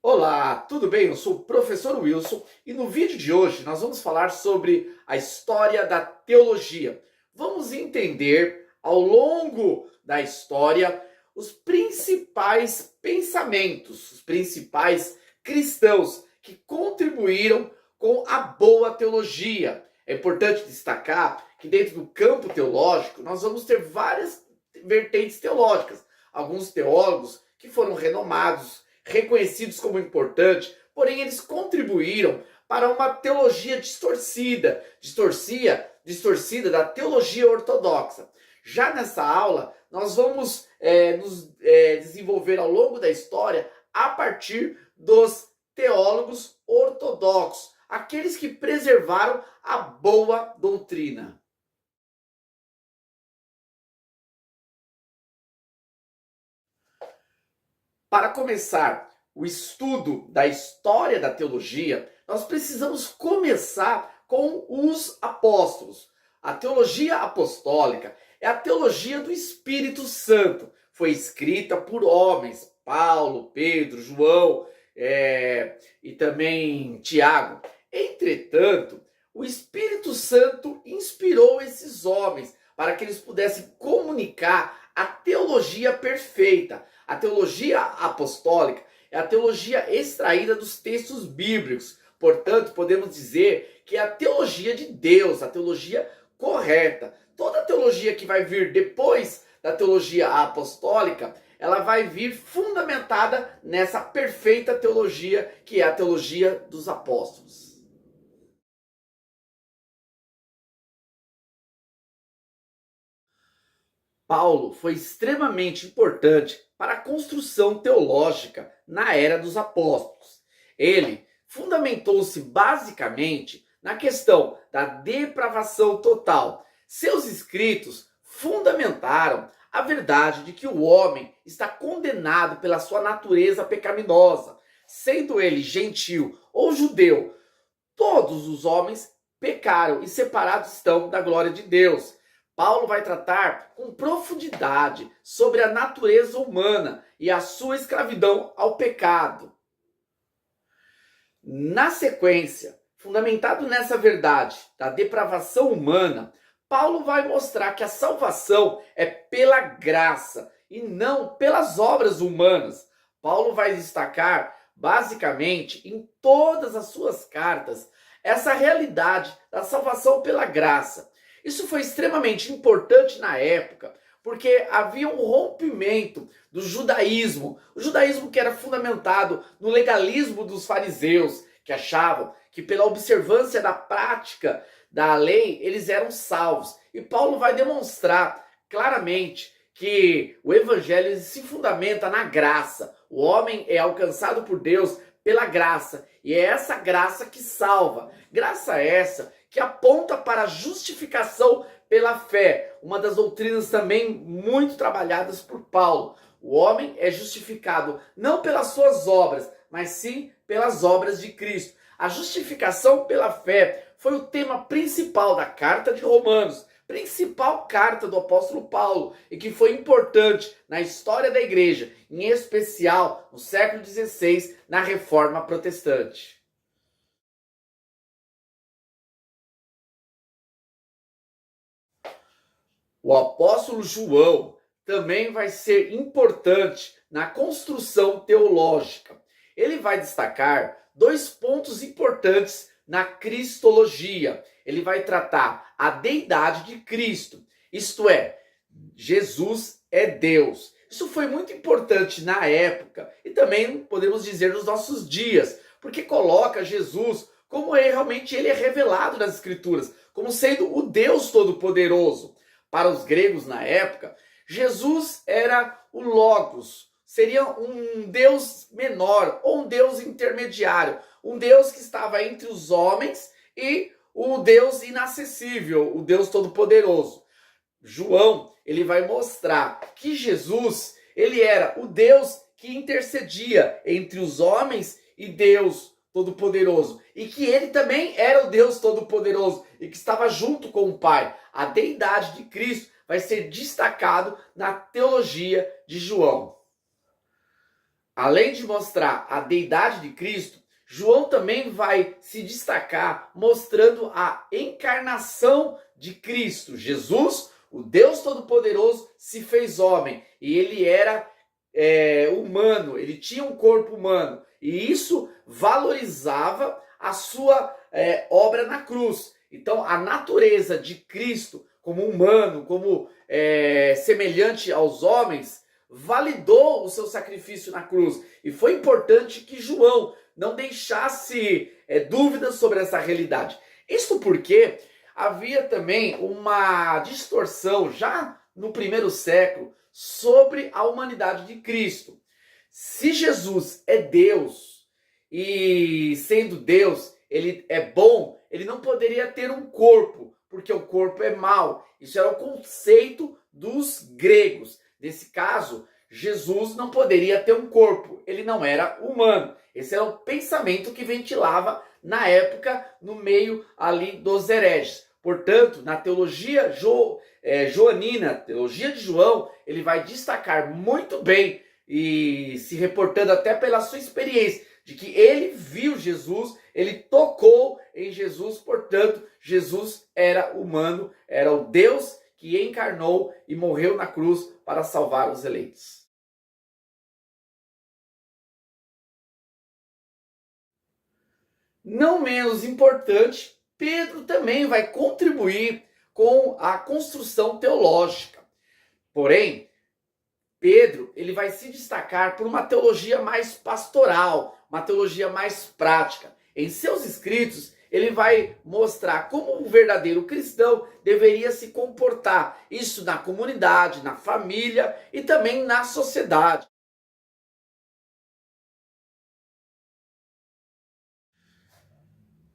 Olá, tudo bem? Eu sou o professor Wilson e no vídeo de hoje nós vamos falar sobre a história da teologia. Vamos entender ao longo da história os principais pensamentos, os principais cristãos que contribuíram com a boa teologia. É importante destacar que dentro do campo teológico nós vamos ter várias vertentes teológicas. Alguns teólogos que foram renomados, reconhecidos como importantes, porém eles contribuíram para uma teologia distorcida da teologia ortodoxa. Já nessa aula, nós vamos nos desenvolver ao longo da história a partir dos teólogos ortodoxos, aqueles que preservaram a boa doutrina. Para começar o estudo da história da teologia, nós precisamos começar com os apóstolos. A teologia apostólica é a teologia do Espírito Santo. Foi escrita por homens, Paulo, Pedro, João e também Tiago. Entretanto, o Espírito Santo inspirou esses homens para que eles pudessem comunicar a teologia perfeita. A teologia apostólica é a teologia extraída dos textos bíblicos. Portanto, podemos dizer que é a teologia de Deus, a teologia correta. Toda teologia que vai vir depois da teologia apostólica, ela vai vir fundamentada nessa perfeita teologia que é a teologia dos apóstolos. Paulo foi extremamente importante para a construção teológica na era dos apóstolos. Ele fundamentou-se basicamente na questão da depravação total. Seus escritos fundamentaram a verdade de que o homem está condenado pela sua natureza pecaminosa, sendo ele gentil ou judeu. Todos os homens pecaram e separados estão da glória de Deus. Paulo vai tratar com profundidade sobre a natureza humana e a sua escravidão ao pecado. Na sequência, fundamentado nessa verdade da depravação humana, Paulo vai mostrar que a salvação é pela graça e não pelas obras humanas. Paulo vai destacar, basicamente, em todas as suas cartas, essa realidade da salvação pela graça. Isso foi extremamente importante na época, porque havia um rompimento do judaísmo. O judaísmo que era fundamentado no legalismo dos fariseus, que achavam que pela observância da prática da lei, eles eram salvos. E Paulo vai demonstrar claramente que o evangelho se fundamenta na graça. O homem é alcançado por Deus pela graça. E é essa graça que salva. Graça essa que aponta para a justificação pela fé. Uma das doutrinas também muito trabalhadas por Paulo. O homem é justificado não pelas suas obras, mas sim pelas obras de Cristo. A justificação pela fé foi o tema principal da carta de Romanos, principal carta do apóstolo Paulo, e que foi importante na história da igreja, em especial no século XVI, na Reforma Protestante. O apóstolo João também vai ser importante na construção teológica. Ele vai destacar dois pontos importantes na cristologia. Ele vai tratar a deidade de Cristo, isto é, Jesus é Deus. Isso foi muito importante na época e também podemos dizer nos nossos dias, porque coloca Jesus como realmente ele é revelado nas Escrituras, como sendo o Deus Todo-Poderoso. Para os gregos na época, Jesus era o Logos, seria um Deus menor ou um Deus intermediário, um Deus que estava entre os homens e o Deus inacessível, o Deus Todo-Poderoso. João, ele vai mostrar que Jesus, ele era o Deus que intercedia entre os homens e Deus Todo-Poderoso, e que ele também era o Deus Todo-Poderoso e que estava junto com o Pai. A deidade de Cristo vai ser destacado na teologia de João. Além de mostrar a deidade de Cristo, João também vai se destacar mostrando a encarnação de Cristo. Jesus, o Deus Todo-Poderoso, se fez homem e ele era humano, ele tinha um corpo humano e isso valorizava a sua obra na cruz. Então, a natureza de Cristo como humano, como semelhante aos homens, validou o seu sacrifício na cruz. E foi importante que João não deixasse dúvidas sobre essa realidade. Isso porque havia também uma distorção já no primeiro século sobre a humanidade de Cristo. Se Jesus é Deus e sendo Deus, ele é bom, ele não poderia ter um corpo, porque o corpo é mau. Isso era o conceito dos gregos. Nesse caso, Jesus não poderia ter um corpo, ele não era humano. Esse era o pensamento que ventilava na época no meio ali dos hereges. Portanto, na teologia joanina, teologia de João, ele vai destacar muito bem e se reportando até pela sua experiência, de que ele viu Jesus, ele tocou em Jesus, portanto, Jesus era humano, era o Deus que encarnou e morreu na cruz para salvar os eleitos. Não menos importante, Pedro também vai contribuir com a construção teológica. Porém, Pedro ele vai se destacar por uma teologia mais pastoral, uma teologia mais prática. Em seus escritos, ele vai mostrar como um verdadeiro cristão deveria se comportar. Isso na comunidade, na família e também na sociedade.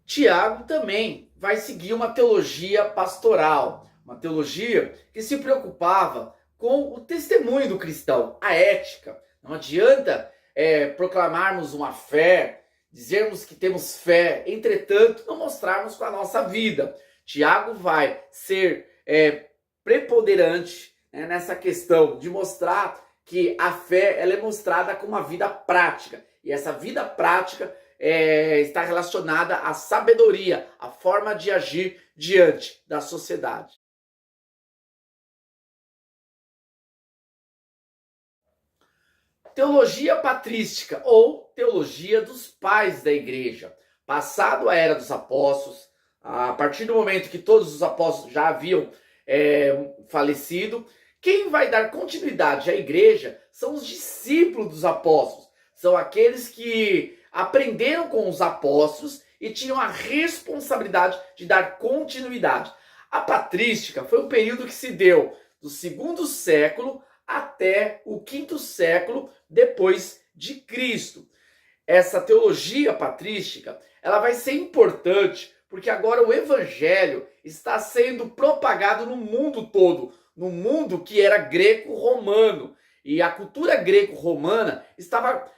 Tiago também vai seguir uma teologia pastoral, uma teologia que se preocupava com o testemunho do cristão, a ética. Não adianta proclamarmos uma fé, dizermos que temos fé, entretanto, não mostrarmos com a nossa vida. Tiago vai ser preponderante nessa questão de mostrar que a fé ela é mostrada com uma vida prática. E essa vida prática está relacionada à sabedoria, à forma de agir diante da sociedade. Teologia patrística ou teologia dos pais da igreja. Passado a era dos apóstolos, a partir do momento que todos os apóstolos já haviam falecido, quem vai dar continuidade à igreja são os discípulos dos apóstolos. São aqueles que aprenderam com os apóstolos e tinham a responsabilidade de dar continuidade. A patrística foi um período que se deu do segundo século até o quinto século depois de Cristo. Essa teologia patrística, ela vai ser importante porque agora o evangelho está sendo propagado no mundo todo, no mundo que era greco-romano. E a cultura greco-romana estava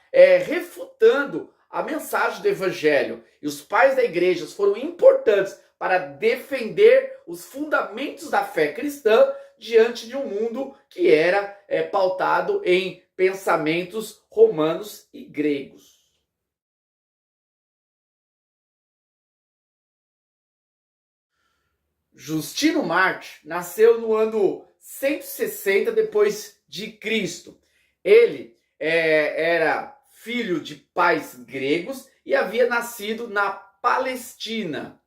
refutando a mensagem do evangelho. E os pais da igreja foram importantes para defender os fundamentos da fé cristã diante de um mundo que era pautado em pensamentos romanos e gregos. Justino Mártir nasceu no ano 160 depois de Cristo. Ele era filho de pais gregos e havia nascido na Palestina.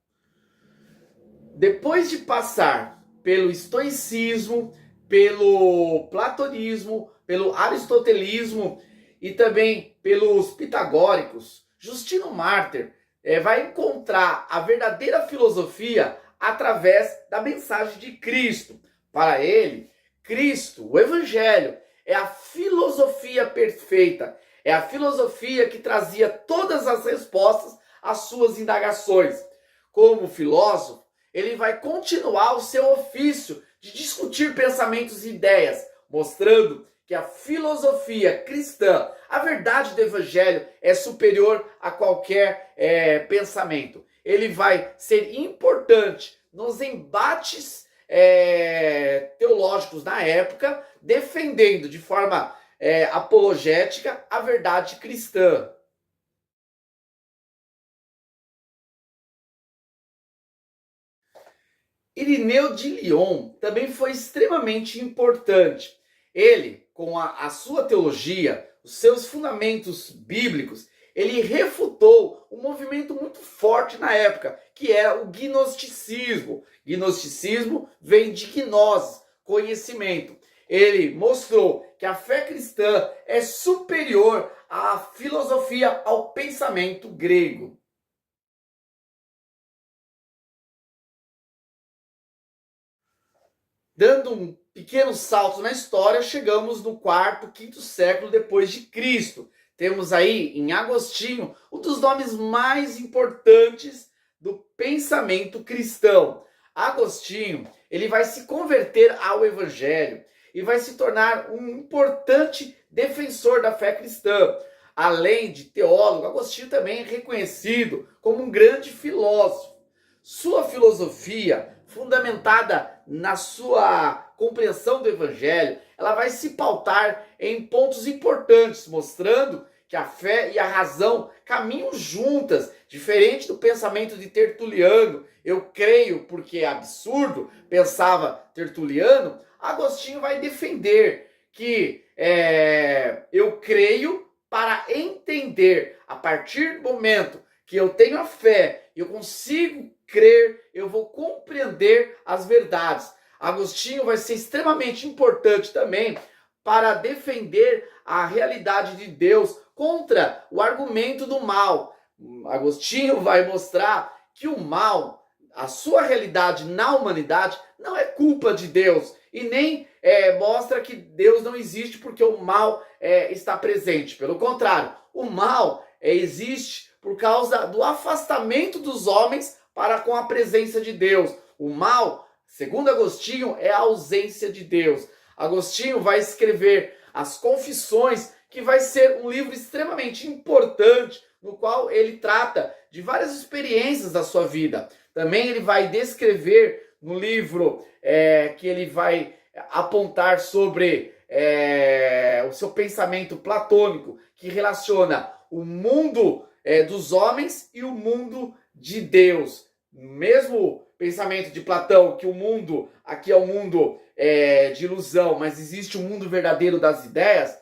Depois de passar pelo estoicismo, pelo platonismo, pelo aristotelismo e também pelos pitagóricos, Justino Mártir vai encontrar a verdadeira filosofia através da mensagem de Cristo. Para ele, Cristo, o Evangelho, é a filosofia perfeita, é a filosofia que trazia todas as respostas às suas indagações. Como filósofo, ele vai continuar o seu ofício de discutir pensamentos e ideias, mostrando que a filosofia cristã, a verdade do Evangelho, é superior a qualquer pensamento. Ele vai ser importante nos embates teológicos na época, defendendo de forma apologética à verdade cristã. Irineu de Lyon também foi extremamente importante. Ele, com a sua teologia, os seus fundamentos bíblicos, ele refutou um movimento muito forte na época, que era o gnosticismo. Gnosticismo vem de gnosis, conhecimento. Ele mostrou que a fé cristã é superior à filosofia, ao pensamento grego. Dando um pequeno salto na história, chegamos no quarto, quinto século depois de Cristo. Temos aí em Agostinho um dos nomes mais importantes do pensamento cristão. Agostinho, ele vai se converter ao evangelho e vai se tornar um importante defensor da fé cristã. Além de teólogo, Agostinho também é reconhecido como um grande filósofo. Sua filosofia, fundamentada na sua compreensão do evangelho, ela vai se pautar em pontos importantes, mostrando que a fé e a razão caminham juntas, diferente do pensamento de Tertuliano. Eu creio porque é absurdo, pensava Tertuliano. Agostinho vai defender que eu creio para entender. A partir do momento que eu tenho a fé, eu consigo crer, eu vou compreender as verdades. Agostinho vai ser extremamente importante também para defender a realidade de Deus contra o argumento do mal. Agostinho vai mostrar que o mal, a sua realidade na humanidade, não é culpa de Deus e nem mostra que Deus não existe porque o mal está presente. Pelo contrário, o mal existe por causa do afastamento dos homens para com a presença de Deus. O mal, segundo Agostinho, é a ausência de Deus. Agostinho vai escrever as Confissões, que vai ser um livro extremamente importante, no qual ele trata de várias experiências da sua vida. Também ele vai descrever no livro que ele vai apontar sobre o seu pensamento platônico, que relaciona o mundo dos homens e o mundo de Deus. Mesmo pensamento de Platão, que o mundo aqui é um mundo de ilusão, mas existe um mundo verdadeiro das ideias,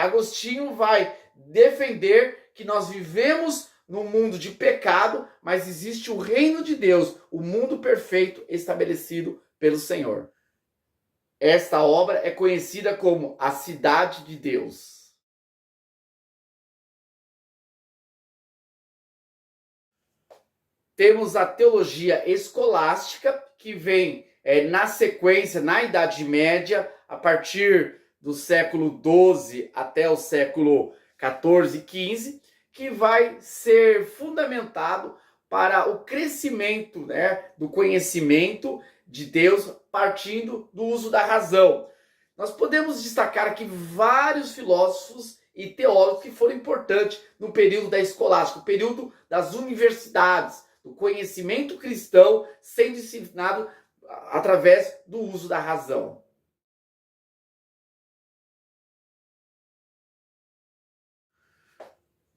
Agostinho vai defender que nós vivemos num mundo de pecado, mas existe o reino de Deus, o mundo perfeito estabelecido pelo Senhor. Esta obra é conhecida como a Cidade de Deus. Temos a teologia escolástica, que vem na sequência, na Idade Média, a partir do século XII até o século XIV e XV, que vai ser fundamentado para o crescimento do conhecimento de Deus, partindo do uso da razão. Nós podemos destacar aqui vários filósofos e teólogos que foram importantes no período da escolástica, o período das universidades, do conhecimento cristão sendo ensinado através do uso da razão.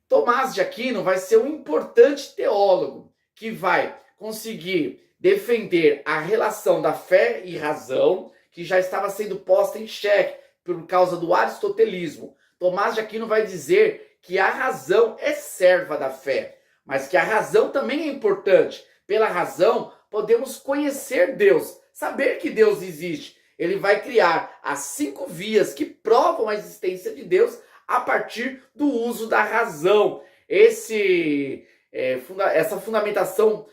Tomás de Aquino vai ser um importante teólogo que vai conseguir defender a relação da fé e razão, que já estava sendo posta em xeque por causa do aristotelismo. Tomás de Aquino vai dizer que a razão é serva da fé, mas que a razão também é importante. Pela razão, podemos conhecer Deus, saber que Deus existe. Ele vai criar as 5 vias que provam a existência de Deus a partir do uso da razão. Essa fundamentação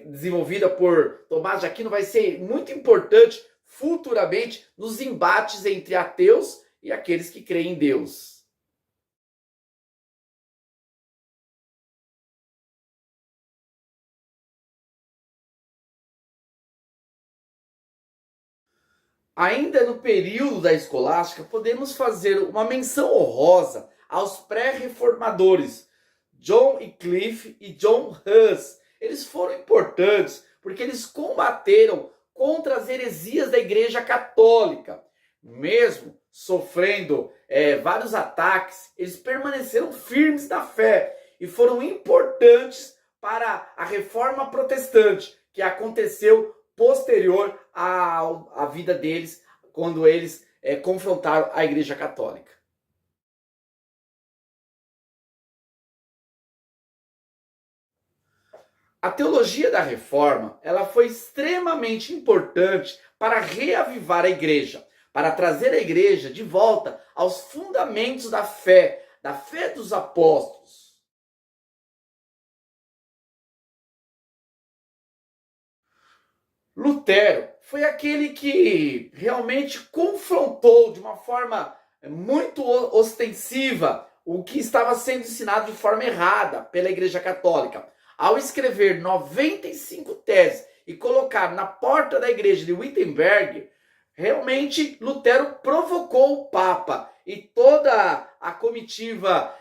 desenvolvida por Tomás de Aquino vai ser muito importante futuramente nos embates entre ateus e aqueles que creem em Deus. Ainda no período da escolástica, podemos fazer uma menção honrosa aos pré-reformadores, John Wycliffe e John Huss. Eles foram importantes porque eles combateram contra as heresias da Igreja Católica. Mesmo sofrendo vários ataques, eles permaneceram firmes na fé e foram importantes para a reforma protestante que aconteceu posterior à vida deles, quando eles confrontaram a Igreja Católica. A teologia da Reforma, ela foi extremamente importante para reavivar a igreja, para trazer a igreja de volta aos fundamentos da fé dos apóstolos. Lutero foi aquele que realmente confrontou de uma forma muito ostensiva o que estava sendo ensinado de forma errada pela Igreja Católica. Ao escrever 95 teses e colocar na porta da igreja de Wittenberg, realmente Lutero provocou o Papa e toda a comitiva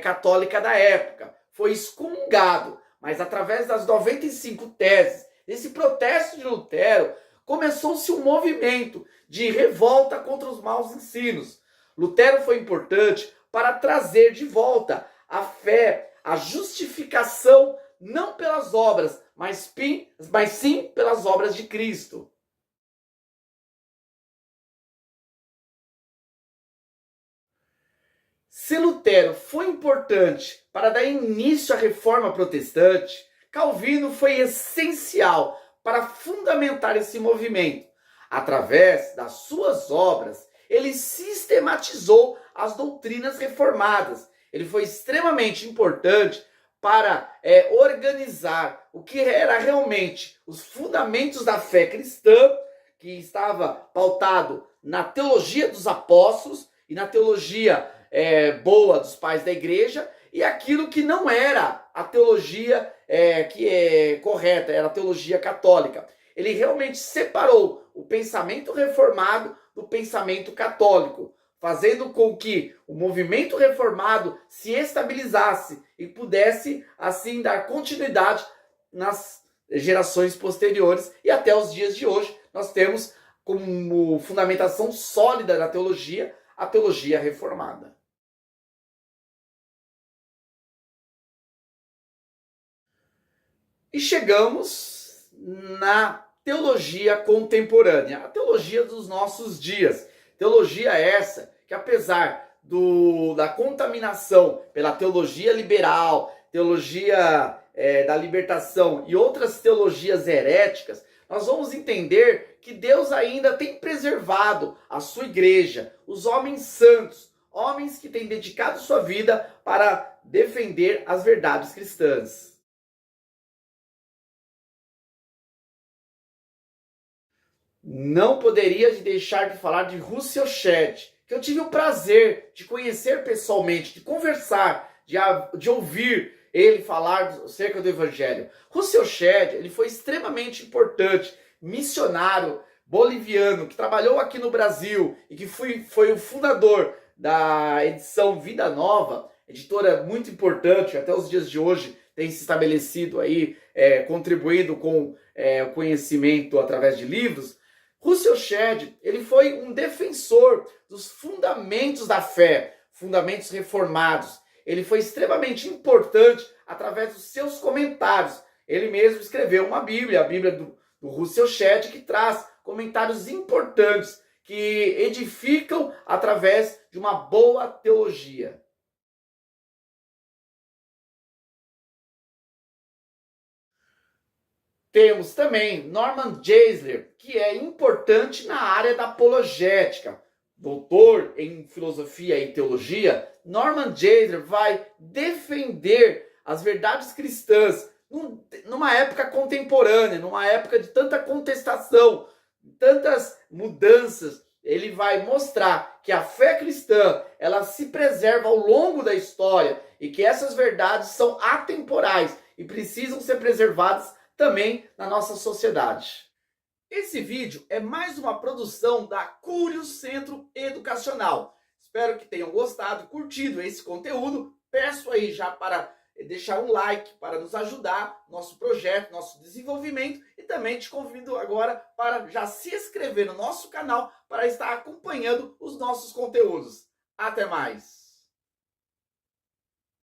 católica da época. Foi excomungado, mas através das 95 teses, esse protesto de Lutero, começou-se um movimento de revolta contra os maus ensinos. Lutero foi importante para trazer de volta a fé, a justificação não pelas obras, mas sim pelas obras de Cristo. Se Lutero foi importante para dar início à reforma protestante, Calvino foi essencial para fundamentar esse movimento. Através das suas obras, ele sistematizou as doutrinas reformadas. Ele foi extremamente importante para organizar o que era realmente os fundamentos da fé cristã, que estava pautado na teologia dos apóstolos e na teologia boa dos pais da igreja, e aquilo que não era a teologia que é correta, era a teologia católica. Ele realmente separou o pensamento reformado do pensamento católico, fazendo com que o movimento reformado se estabilizasse e pudesse, assim, dar continuidade nas gerações posteriores. E até os dias de hoje, nós temos como fundamentação sólida da teologia a teologia reformada. E chegamos na teologia contemporânea, a teologia dos nossos dias. Teologia essa que, apesar da contaminação pela teologia liberal, teologia da libertação e outras teologias heréticas, nós vamos entender que Deus ainda tem preservado a sua igreja, os homens santos, homens que têm dedicado sua vida para defender as verdades cristãs. Não poderia deixar de falar de Russell Shedd, que eu tive o prazer de conhecer pessoalmente, de conversar, de ouvir ele falar acerca do Evangelho. Russell Shedd, ele foi extremamente importante, missionário boliviano, que trabalhou aqui no Brasil e que foi o fundador da edição Vida Nova, editora muito importante, até os dias de hoje tem se estabelecido aí, contribuindo com o conhecimento através de livros. Russell Shedd, ele foi um defensor dos fundamentos da fé, fundamentos reformados. Ele foi extremamente importante através dos seus comentários. Ele mesmo escreveu uma Bíblia, a Bíblia do Russell Shedd, que traz comentários importantes, que edificam através de uma boa teologia. Temos também Norman Geisler, que é importante na área da apologética. Doutor em filosofia e teologia, Norman Geisler vai defender as verdades cristãs numa época contemporânea, numa época de tanta contestação, tantas mudanças. Ele vai mostrar que a fé cristã, ela se preserva ao longo da história e que essas verdades são atemporais e precisam ser preservadas também na nossa sociedade. Esse vídeo é mais uma produção da Cúrio Centro Educacional. Espero que tenham gostado, curtido esse conteúdo. Peço aí já para deixar um like para nos ajudar, nosso projeto, nosso desenvolvimento, e também te convido agora para já se inscrever no nosso canal para estar acompanhando os nossos conteúdos. Até mais!